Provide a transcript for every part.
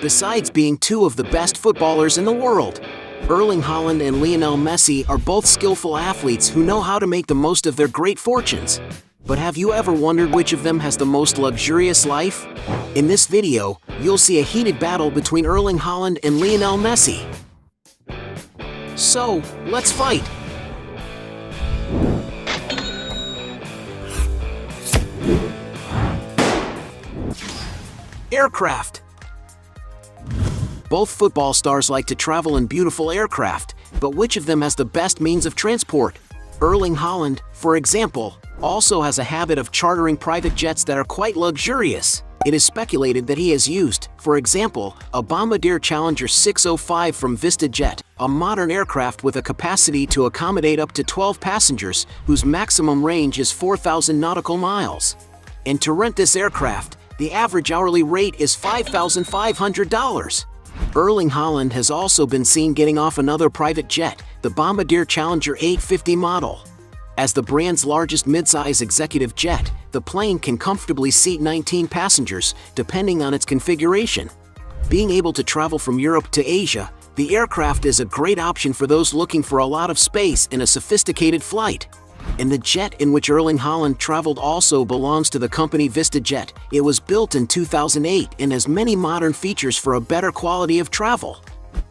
Besides being two of the best footballers in the world, Erling Haaland and Lionel Messi are both skillful athletes who know how to make the most of their great fortunes. But have you ever wondered which of them has the most luxurious life? In this video, you'll see a heated battle between Erling Haaland and Lionel Messi. So, let's fight! Aircraft. Both football stars like to travel in beautiful aircraft, but which of them has the best means of transport? Erling Haaland, for example, also has a habit of chartering private jets that are quite luxurious. It is speculated that he has used, for example, a Bombardier Challenger 605 from VistaJet, a modern aircraft with a capacity to accommodate up to 12 passengers, whose maximum range is 4,000 nautical miles. And to rent this aircraft, the average hourly rate is $5,500. Erling Haaland has also been seen getting off another private jet, the Bombardier Challenger 850 model. As the brand's largest midsize executive jet, the plane can comfortably seat 19 passengers, depending on its configuration. Being able to travel from Europe to Asia, the aircraft is a great option for those looking for a lot of space in a sophisticated flight. And the jet in which Erling Haaland traveled also belongs to the company VistaJet. It was built in 2008 and has many modern features for a better quality of travel.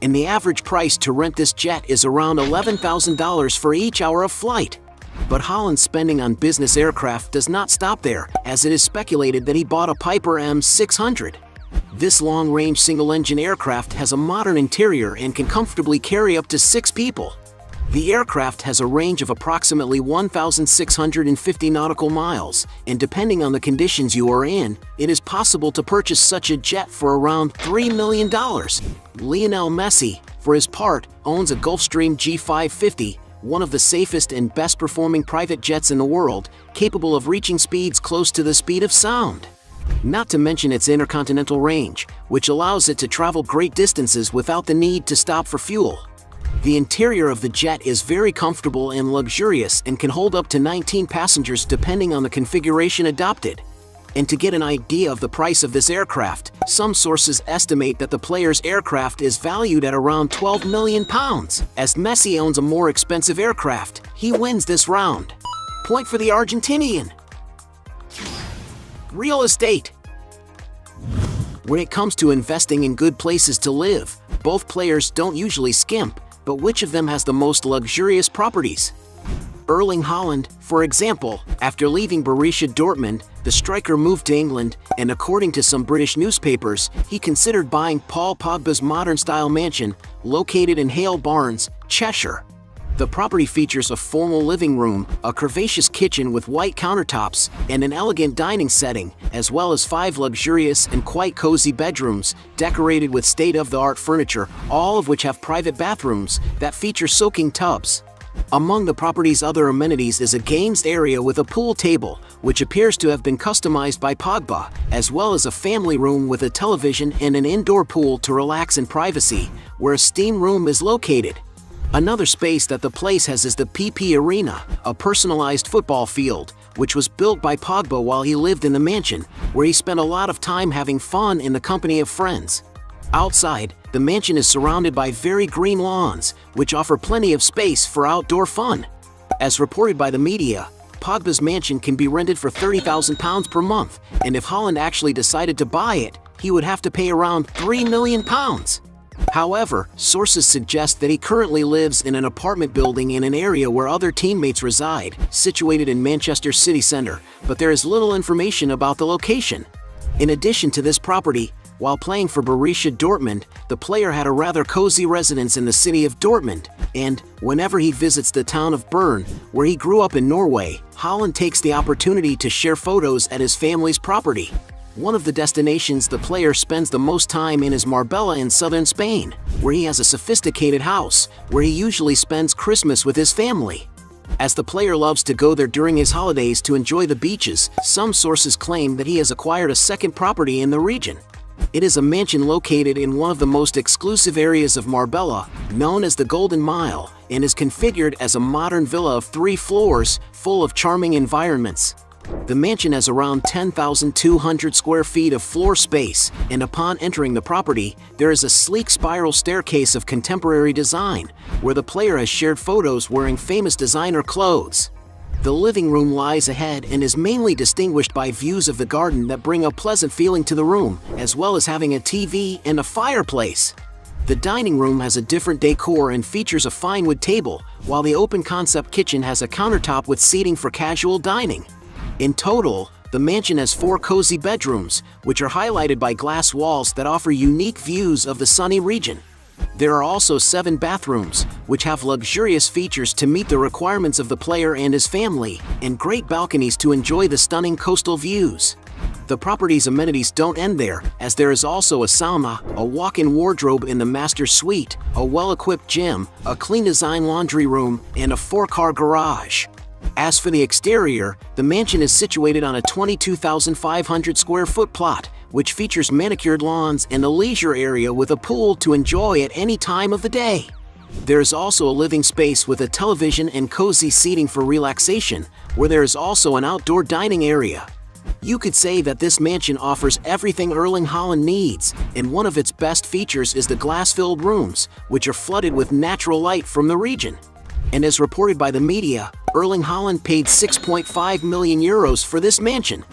And the average price to rent this jet is around $11,000 for each hour of flight. But Haaland's spending on business aircraft does not stop there, as it is speculated that he bought a Piper M600. This long-range single-engine aircraft has a modern interior and can comfortably carry up to 6 people. The aircraft has a range of approximately 1,650 nautical miles, and depending on the conditions you are in, it is possible to purchase such a jet for around $3 million. Lionel Messi, for his part, owns a Gulfstream G550, one of the safest and best-performing private jets in the world, capable of reaching speeds close to the speed of sound. Not to mention its intercontinental range, which allows it to travel great distances without the need to stop for fuel. The interior of the jet is very comfortable and luxurious and can hold up to 19 passengers depending on the configuration adopted. And to get an idea of the price of this aircraft, some sources estimate that the player's aircraft is valued at around £12 million. As Messi owns a more expensive aircraft, he wins this round. Point for the Argentinian. Real estate. When it comes to investing in good places to live, both players don't usually skimp. But which of them has the most luxurious properties? Erling Haaland, for example, after leaving Borussia Dortmund, the striker moved to England, and according to some British newspapers, he considered buying Paul Pogba's modern-style mansion, located in Hale Barnes, Cheshire. The property features a formal living room, a curvaceous kitchen with white countertops, and an elegant dining setting, as well as 5 luxurious and quite cozy bedrooms, decorated with state-of-the-art furniture, all of which have private bathrooms that feature soaking tubs. Among the property's other amenities is a games area with a pool table, which appears to have been customized by Pogba, as well as a family room with a television and an indoor pool to relax in privacy, where a steam room is located. Another space that the place has is the PP Arena, a personalized football field, which was built by Pogba while he lived in the mansion, where he spent a lot of time having fun in the company of friends. Outside, the mansion is surrounded by very green lawns, which offer plenty of space for outdoor fun. As reported by the media, Pogba's mansion can be rented for £30,000 per month, and if Haaland actually decided to buy it, he would have to pay around £3 million. However, sources suggest that he currently lives in an apartment building in an area where other teammates reside, situated in Manchester city centre, but there is little information about the location. In addition to this property, while playing for Borussia Dortmund, the player had a rather cozy residence in the city of Dortmund, and, whenever he visits the town of Bern, where he grew up in Norway, Haaland takes the opportunity to share photos at his family's property. One of the destinations the player spends the most time in is Marbella in southern Spain, where he has a sophisticated house, where he usually spends Christmas with his family. As the player loves to go there during his holidays to enjoy the beaches, some sources claim that he has acquired a second property in the region. It is a mansion located in one of the most exclusive areas of Marbella, known as the Golden Mile, and is configured as a modern villa of 3 floors, full of charming environments. The mansion has around 10,200 square feet of floor space, and upon entering the property, there is a sleek spiral staircase of contemporary design, where the player has shared photos wearing famous designer clothes. The living room lies ahead and is mainly distinguished by views of the garden that bring a pleasant feeling to the room, as well as having a TV and a fireplace. The dining room has a different decor and features a fine wood table, while the open-concept kitchen has a countertop with seating for casual dining. In total, the mansion has 4 cozy bedrooms, which are highlighted by glass walls that offer unique views of the sunny region. There are also 7 bathrooms, which have luxurious features to meet the requirements of the player and his family, and great balconies to enjoy the stunning coastal views. The property's amenities don't end there, as there is also a sauna, a walk-in wardrobe in the master suite, a well-equipped gym, a clean design laundry room, and a 4-car garage. As for the exterior, the mansion is situated on a 22,500 square foot plot, which features manicured lawns and a leisure area with a pool to enjoy at any time of the day. There is also a living space with a television and cozy seating for relaxation, where there is also an outdoor dining area. You could say that this mansion offers everything Erling Haaland needs, and one of its best features is the glass-filled rooms, which are flooded with natural light from the region. And as reported by the media, Erling Haaland paid €6.5 million for this mansion.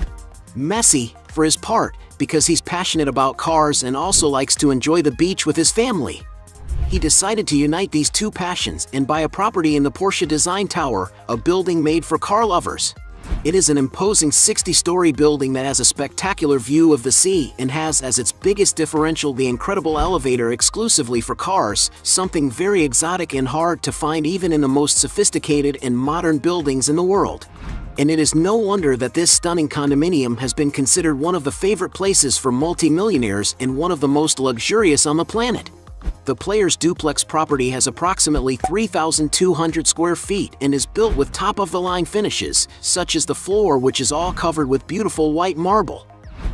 Messi, for his part, because he's passionate about cars and also likes to enjoy the beach with his family. He decided to unite these two passions and buy a property in the Porsche Design Tower, a building made for car lovers. It is an imposing 60-story building that has a spectacular view of the sea and has as its biggest differential the incredible elevator exclusively for cars, something very exotic and hard to find even in the most sophisticated and modern buildings in the world. And it is no wonder that this stunning condominium has been considered one of the favorite places for multi-millionaires and one of the most luxurious on the planet. The player's duplex property has approximately 3,200 square feet and is built with top-of-the-line finishes, such as the floor, which is all covered with beautiful white marble.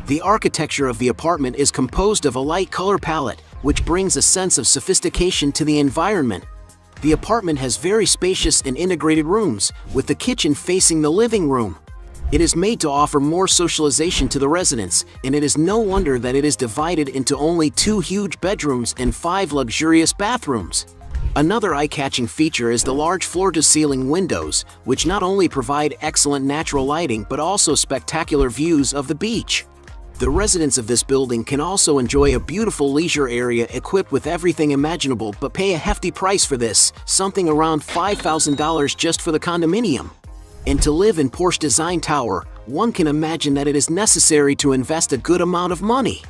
The architecture of the apartment is composed of a light color palette, which brings a sense of sophistication to the environment. The apartment has very spacious and integrated rooms, with the kitchen facing the living room. It is made to offer more socialization to the residents, and it is no wonder that it is divided into only 2 huge bedrooms and 5 luxurious bathrooms. Another eye-catching feature is the large floor-to-ceiling windows, which not only provide excellent natural lighting but also spectacular views of the beach. The residents of this building can also enjoy a beautiful leisure area equipped with everything imaginable but pay a hefty price for this, something around $5,000 just for the condominium. And to live in Porsche Design Tower, one can imagine that it is necessary to invest a good amount of money.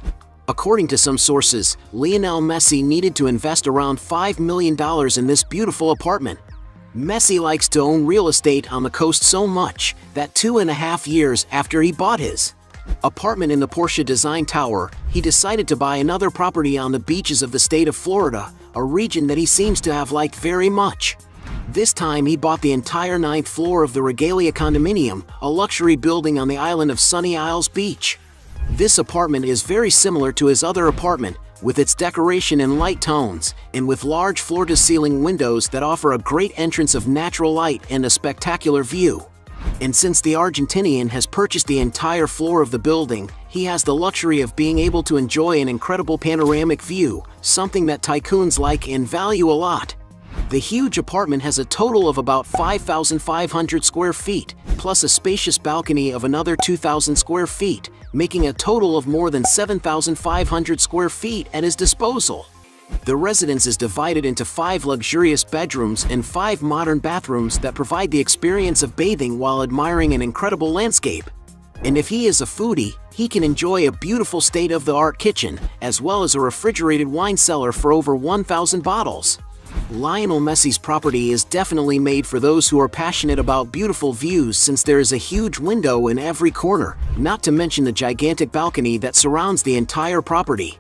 According to some sources, Lionel Messi needed to invest around $5 million in this beautiful apartment. Messi likes to own real estate on the coast so much that 2.5 years after he bought his apartment in the Porsche Design Tower, he decided to buy another property on the beaches of the state of Florida, a region that he seems to have liked very much. This time he bought the entire 9th floor of the Regalia condominium, a luxury building on the island of Sunny Isles Beach. This apartment is very similar to his other apartment, with its decoration in light tones, and with large floor-to-ceiling windows that offer a great entrance of natural light and a spectacular view. And since the Argentinian has purchased the entire floor of the building, he has the luxury of being able to enjoy an incredible panoramic view, something that tycoons like and value a lot. The huge apartment has a total of about 5,500 square feet, plus a spacious balcony of another 2,000 square feet, making a total of more than 7,500 square feet at his disposal. The residence is divided into 5 luxurious bedrooms and 5 modern bathrooms that provide the experience of bathing while admiring an incredible landscape. And if he is a foodie, he can enjoy a beautiful state-of-the-art kitchen, as well as a refrigerated wine cellar for over 1,000 bottles. Lionel Messi's property is definitely made for those who are passionate about beautiful views, since there is a huge window in every corner, not to mention the gigantic balcony that surrounds the entire property.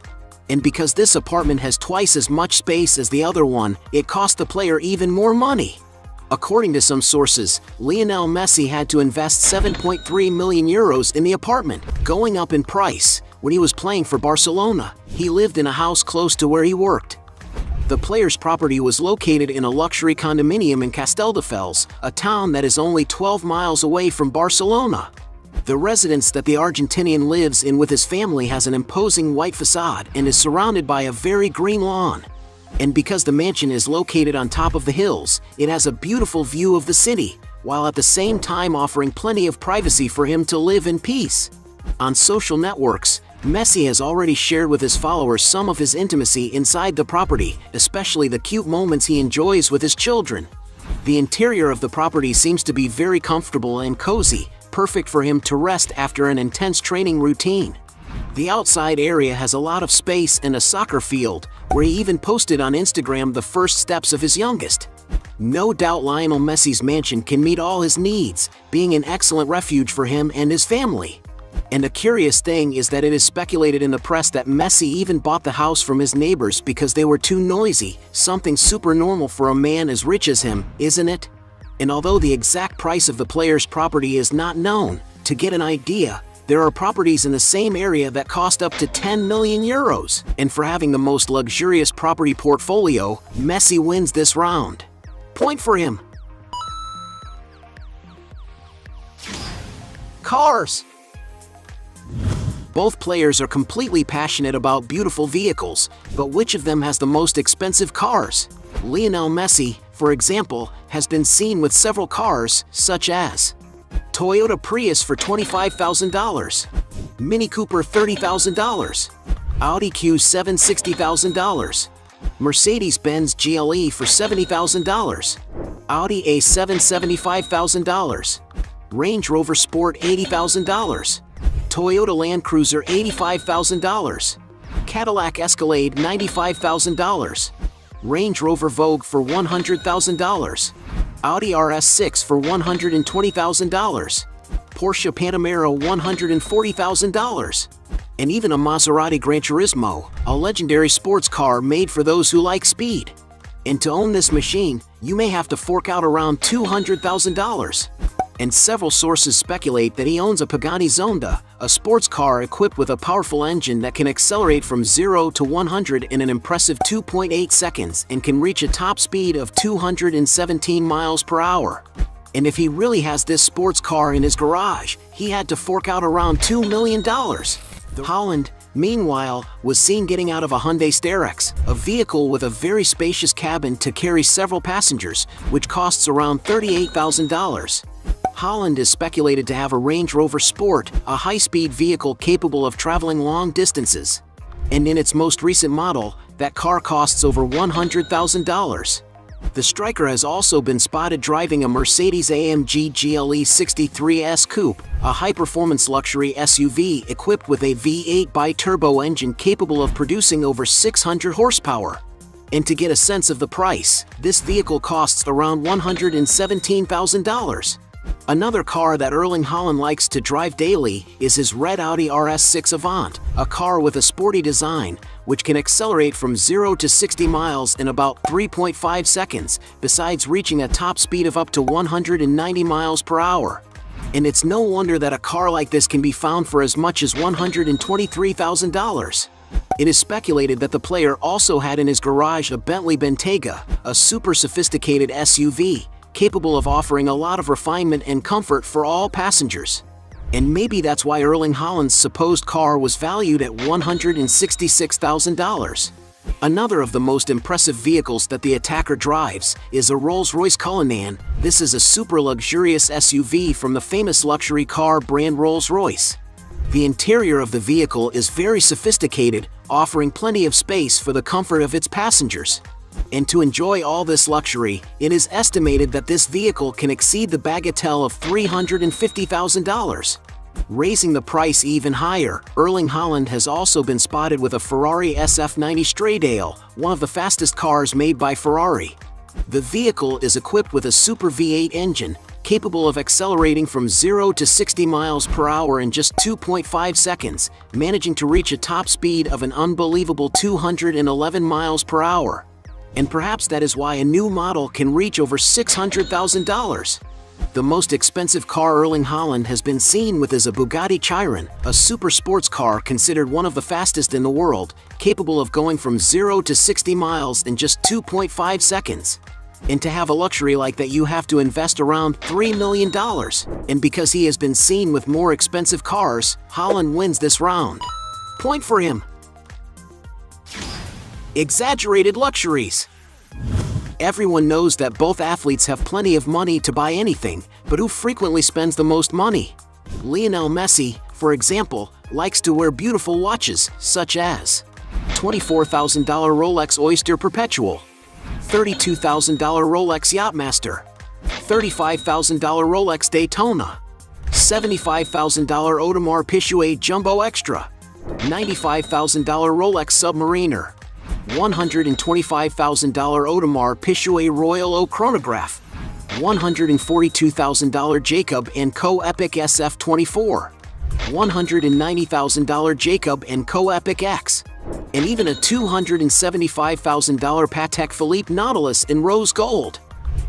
And because this apartment has twice as much space as the other one, it cost the player even more money. According to some sources, Lionel Messi had to invest €7.3 million in the apartment, going up in price. When he was playing for Barcelona, he lived in a house close to where he worked. The player's property was located in a luxury condominium in Castelldefels, a town that is only 12 miles away from Barcelona. The residence that the Argentinian lives in with his family has an imposing white facade and is surrounded by a very green lawn. And because the mansion is located on top of the hills, it has a beautiful view of the city, while at the same time offering plenty of privacy for him to live in peace. On social networks, Messi has already shared with his followers some of his intimacy inside the property, especially the cute moments he enjoys with his children. The interior of the property seems to be very comfortable and cozy, perfect for him to rest after an intense training routine. The outside area has a lot of space and a soccer field, where he even posted on Instagram the first steps of his youngest. No doubt Lionel Messi's mansion can meet all his needs, being an excellent refuge for him and his family. And a curious thing is that it is speculated in the press that Messi even bought the house from his neighbors because they were too noisy, something super normal for a man as rich as him, isn't it? And although the exact price of the player's property is not known, to get an idea, there are properties in the same area that cost up to 10 million euros. And for having the most luxurious property portfolio, Messi wins this round. Point for him. Cars. Both players are completely passionate about beautiful vehicles, but which of them has the most expensive cars? Lionel Messi, for example, has been seen with several cars, such as Toyota Prius for $25,000, Mini Cooper $30,000, Audi Q7 $60,000, Mercedes-Benz GLE for $70,000, Audi A7 $75,000, Range Rover Sport $80,000, Toyota Land Cruiser $85,000, Cadillac Escalade $95,000, Range Rover Vogue for $100,000, Audi RS6 for $120,000, Porsche Panamera $140,000, and even a Maserati Gran Turismo, a legendary sports car made for those who like speed. And to own this machine, you may have to fork out around $200,000. And several sources speculate that he owns a Pagani Zonda, a sports car equipped with a powerful engine that can accelerate from 0 to 100 in an impressive 2.8 seconds and can reach a top speed of 217 miles per hour. And if he really has this sports car in his garage, he had to fork out around $2 million. Haaland, meanwhile, was seen getting out of a Hyundai Starex, a vehicle with a very spacious cabin to carry several passengers, which costs around $38,000. Haaland is speculated to have a Range Rover Sport, a high-speed vehicle capable of traveling long distances. And in its most recent model, that car costs over $100,000. The striker has also been spotted driving a Mercedes-AMG GLE 63S Coupe, a high-performance luxury SUV equipped with a V8 bi-turbo engine capable of producing over 600 horsepower. And to get a sense of the price, this vehicle costs around $117,000. Another car that Erling Haaland likes to drive daily is his red Audi RS6 Avant, a car with a sporty design, which can accelerate from 0 to 60 miles in about 3.5 seconds, besides reaching a top speed of up to 190 miles per hour. And it's no wonder that a car like this can be found for as much as $123,000. It is speculated that the player also had in his garage a Bentley Bentayga, a super sophisticated SUV, capable of offering a lot of refinement and comfort for all passengers. And maybe that's why Erling Haaland's supposed car was valued at $166,000. Another of the most impressive vehicles that the attacker drives is a Rolls-Royce Cullinan. This is a super luxurious SUV from the famous luxury car brand Rolls-Royce. The interior of the vehicle is very sophisticated, offering plenty of space for the comfort of its passengers. And to enjoy all this luxury, it is estimated that this vehicle can exceed the bagatelle of $350,000. Raising the price even higher, Erling Haaland has also been spotted with a Ferrari SF90 Stradale, one of the fastest cars made by Ferrari. The vehicle is equipped with a Super V8 engine, capable of accelerating from 0 to 60 miles per hour in just 2.5 seconds, managing to reach a top speed of an unbelievable 211 miles per hour. And perhaps that is why a new model can reach over $600,000. The most expensive car Erling Haaland has been seen with is a Bugatti Chiron, a super sports car considered one of the fastest in the world, capable of going from 0 to 60 miles in just 2.5 seconds. And to have a luxury like that, you have to invest around $3 million. And because he has been seen with more expensive cars, Haaland wins this round. Point for him. Exaggerated luxuries. Everyone knows that both athletes have plenty of money to buy anything, but who frequently spends the most money? Lionel Messi, for example, likes to wear beautiful watches, such as $24,000 Rolex Oyster Perpetual, $32,000 Rolex Yachtmaster, $35,000 Rolex Daytona, $75,000 Audemars Piguet Jumbo Extra, $95,000 Rolex Submariner, $125,000 Audemars Piguet Royal Oak Chronograph, $142,000 Jacob & Co. Epic SF24, $190,000 Jacob & Co. Epic X, and even a $275,000 Patek Philippe Nautilus in rose gold.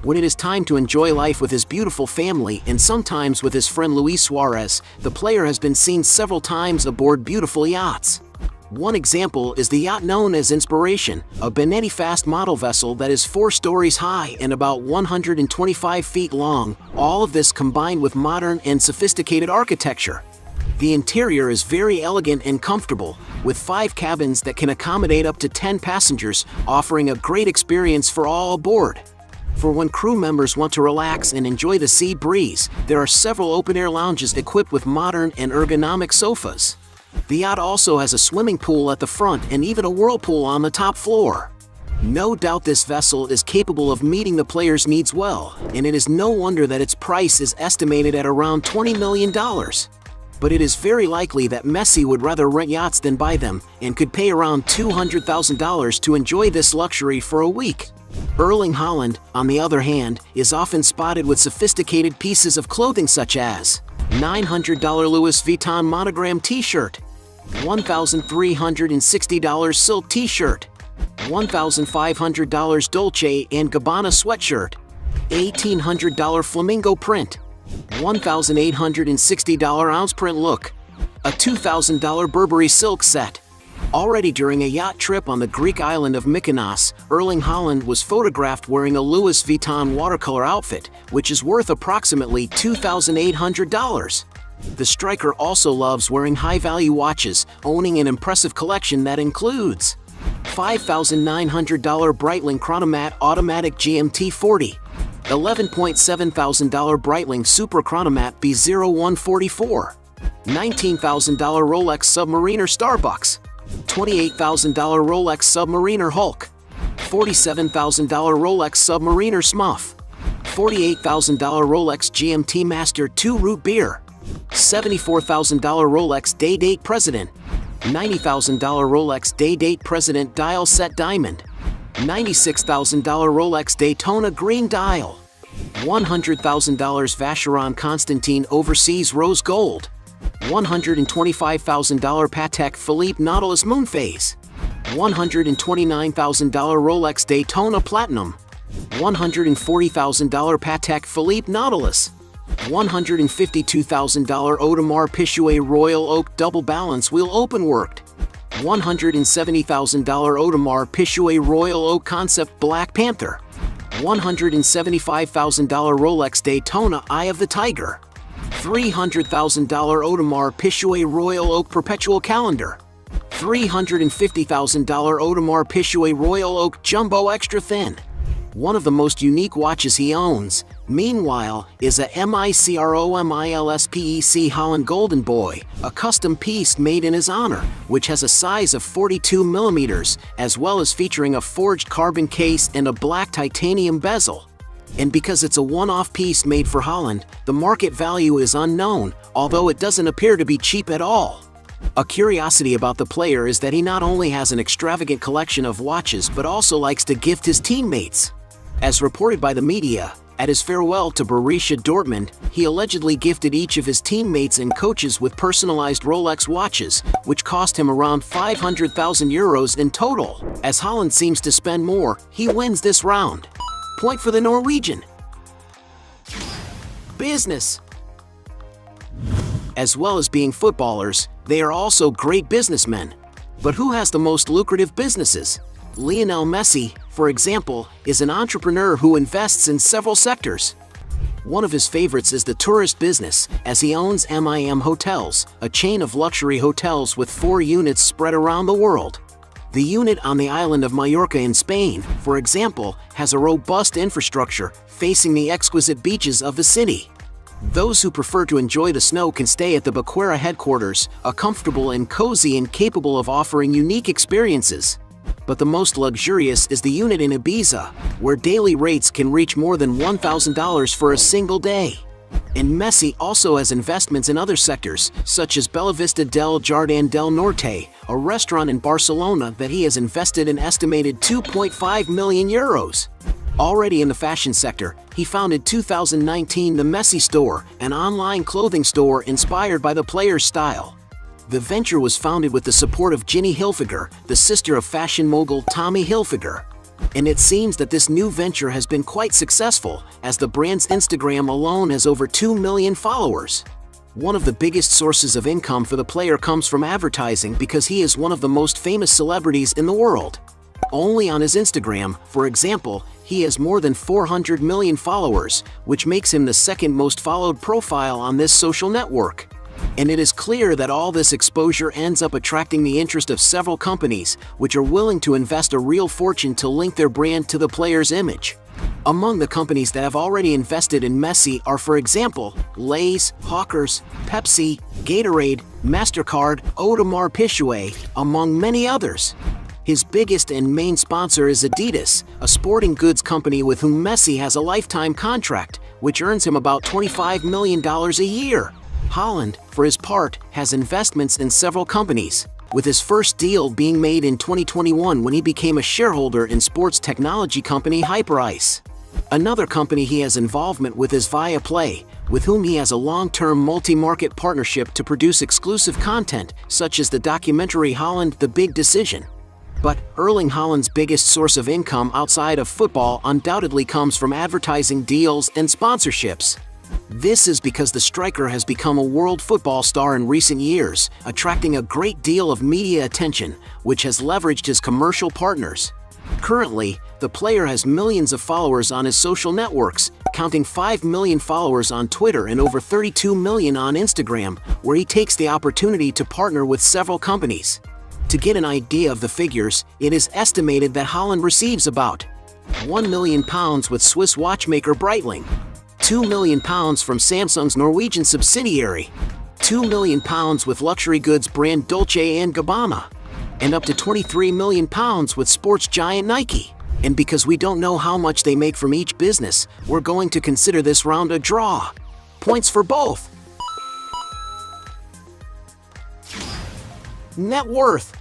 When it is time to enjoy life with his beautiful family and sometimes with his friend Luis Suarez, the player has been seen several times aboard beautiful yachts. One example is the yacht known as Inspiration, a Benetti fast model vessel that is 4 stories high and about 125 feet long, all of this combined with modern and sophisticated architecture. The interior is very elegant and comfortable, with 5 cabins that can accommodate up to 10 passengers, offering a great experience for all aboard. For when crew members want to relax and enjoy the sea breeze, there are several open-air lounges equipped with modern and ergonomic sofas. The yacht also has a swimming pool at the front and even a whirlpool on the top floor. No doubt this vessel is capable of meeting the player's needs well, and it is no wonder that its price is estimated at around $20 million. But it is very likely that Messi would rather rent yachts than buy them, and could pay around $200,000 to enjoy this luxury for a week. Erling Haaland, on the other hand, is often spotted with sophisticated pieces of clothing such as $900 Louis Vuitton monogram t-shirt, $1,360 silk t-shirt, $1,500 Dolce & Gabbana sweatshirt, $1,800 flamingo print, $1,860 ounce print look, a $2,000 Burberry silk set. Already during a yacht trip on the Greek island of Mykonos, Erling Haaland was photographed wearing a Louis Vuitton watercolor outfit, which is worth approximately $2,800. The striker also loves wearing high-value watches, owning an impressive collection that includes $5,900 Breitling Chronomat Automatic GMT 40, $11,700 Breitling Super Chronomat B0144, $19,000 Rolex Submariner Starbucks, $28,000 Rolex Submariner Hulk, $47,000 Rolex Submariner Smuff, $48,000 Rolex GMT Master 2 Root Beer, $74,000 Rolex Day-Date President, $90,000 Rolex Day-Date President Dial Set Diamond, $96,000 Rolex Daytona Green Dial, $100,000 Vacheron Constantin Overseas Rose Gold, $125,000 Patek Philippe Nautilus Moonphase, $129,000 Rolex Daytona Platinum, $140,000 Patek Philippe Nautilus, $152,000 Audemars Piguet Royal Oak Double Balance Wheel Openworked, $170,000 Audemars Piguet Royal Oak Concept Black Panther, $175,000 Rolex Daytona Eye of the Tiger, $300,000 Audemars Piguet Royal Oak Perpetual Calendar, $350,000 Audemars Piguet Royal Oak Jumbo Extra Thin. One of the most unique watches he owns, meanwhile, is a MICROMILSPEC Haaland Golden Boy, a custom piece made in his honor, which has a size of 42 mm, as well as featuring a forged carbon case and a black titanium bezel. And because it's a one-off piece made for Haaland, the market value is unknown, although it doesn't appear to be cheap at all. A curiosity about the player is that he not only has an extravagant collection of watches but also likes to gift his teammates. As reported by the media, at his farewell to Borussia Dortmund, he allegedly gifted each of his teammates and coaches with personalized Rolex watches, which cost him around 500,000 euros in total. As Haaland seems to spend more, he wins this round. Point for the Norwegian. Business. As well as being footballers, they are also great businessmen. But who has the most lucrative businesses? Lionel Messi, for example, is an entrepreneur who invests in several sectors. One of his favorites is the tourist business, as he owns MIM Hotels, a chain of luxury hotels with 4 units spread around the world. The unit on the island of Mallorca in Spain, for example, has a robust infrastructure facing the exquisite beaches of the city. Those who prefer to enjoy the snow can stay at the Baquera headquarters, a comfortable and cozy and capable of offering unique experiences. But the most luxurious is the unit in Ibiza, where daily rates can reach more than $1,000 for a single day. And Messi also has investments in other sectors, such as Bellavista del Jardín del Norte, a restaurant in Barcelona that he has invested an estimated €2.5 million. Already in the fashion sector, he founded 2019 the Messi Store, an online clothing store inspired by the player's style. The venture was founded with the support of Ginny Hilfiger, the sister of fashion mogul Tommy Hilfiger. And it seems that this new venture has been quite successful, as the brand's Instagram alone has over 2 million followers. One of the biggest sources of income for the player comes from advertising because he is one of the most famous celebrities in the world. Only on his Instagram, for example, he has more than 400 million followers, which makes him the second most followed profile on this social network. And it is clear that all this exposure ends up attracting the interest of several companies, which are willing to invest a real fortune to link their brand to the player's image. Among the companies that have already invested in Messi are, for example, Lay's, Hawkers, Pepsi, Gatorade, MasterCard, Audemars Piguet, among many others. His biggest and main sponsor is Adidas, a sporting goods company with whom Messi has a lifetime contract, which earns him about $25 million a year. Haaland, for his part, has investments in several companies, with his first deal being made in 2021 when he became a shareholder in sports technology company Hyperice. Another company he has involvement with is Viaplay, with whom he has a long-term multi-market partnership to produce exclusive content, such as the documentary Haaland: The Big Decision. But Erling Haaland's biggest source of income outside of football undoubtedly comes from advertising deals and sponsorships. This is because the striker has become a world football star in recent years, attracting a great deal of media attention, which has leveraged his commercial partners. Currently, the player has millions of followers on his social networks, counting 5 million followers on Twitter and over 32 million on Instagram, where he takes the opportunity to partner with several companies. To get an idea of the figures, it is estimated that Haaland receives about £1 million with Swiss watchmaker Breitling, £2 million from Samsung's Norwegian subsidiary, £2 million with luxury goods brand Dolce & Gabbana, and up to £23 million with sports giant Nike. And because we don't know how much they make from each business, we're going to consider this round a draw. Points for both. Net worth.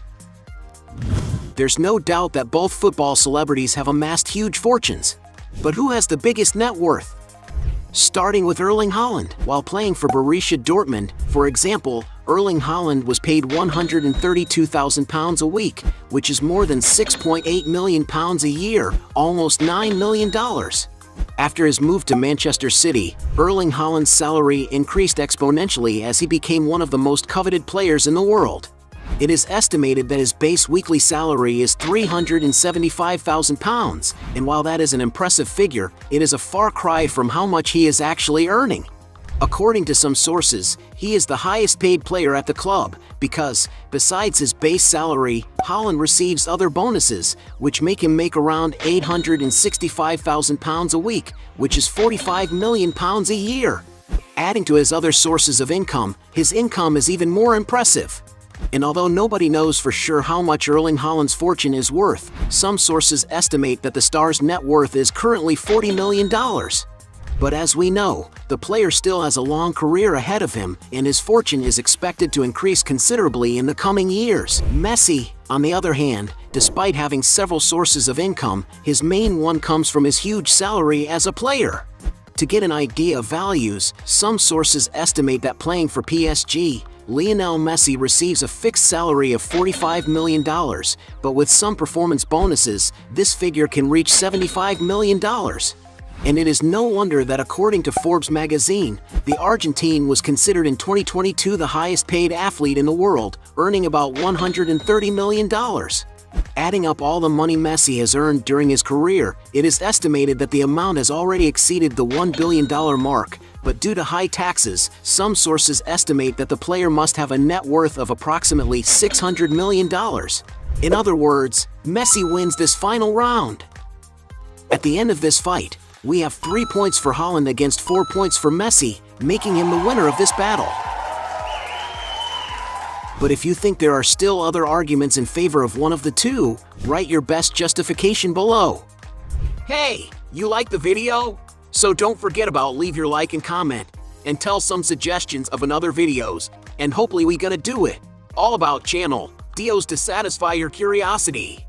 There's no doubt that both football celebrities have amassed huge fortunes. But who has the biggest net worth? Starting with Erling Haaland. While playing for Borussia Dortmund, for example, Erling Haaland was paid £132,000 a week, which is more than £6.8 million a year, almost $9 million. After his move to Manchester City, Erling Haaland's salary increased exponentially as he became one of the most coveted players in the world. It is estimated that his base weekly salary is £375,000, and while that is an impressive figure, it is a far cry from how much he is actually earning. According to some sources, he is the highest paid player at the club because, besides his base salary, Haaland receives other bonuses, which make him make around £865,000 a week, which is £45 million a year. Adding to his other sources of income, his income is even more impressive. And although nobody knows for sure how much Erling Haaland's fortune is worth, some sources estimate that the star's net worth is currently $40 million. But as we know, the player still has a long career ahead of him, and his fortune is expected to increase considerably in the coming years. Messi, on the other hand, despite having several sources of income, his main one comes from his huge salary as a player. To get an idea of values, some sources estimate that playing for PSG, Lionel Messi receives a fixed salary of $45 million, but with some performance bonuses, this figure can reach $75 million. And it is no wonder that according to Forbes magazine, the Argentine was considered in 2022 the highest paid athlete in the world, earning about $130 million. Adding up all the money Messi has earned during his career, it is estimated that the amount has already exceeded the $1 billion mark, but due to high taxes, some sources estimate that the player must have a net worth of approximately $600 million. In other words, Messi wins this final round. At the end of this fight, we have 3 points for Haaland against 4 points for Messi, making him the winner of this battle. But if you think there are still other arguments in favor of one of the two, write your best justification below. Hey, you like the video? So don't forget about leave your like and comment, and tell some suggestions of another videos, and hopefully we gonna do it. All about channel, Dios to satisfy your curiosity.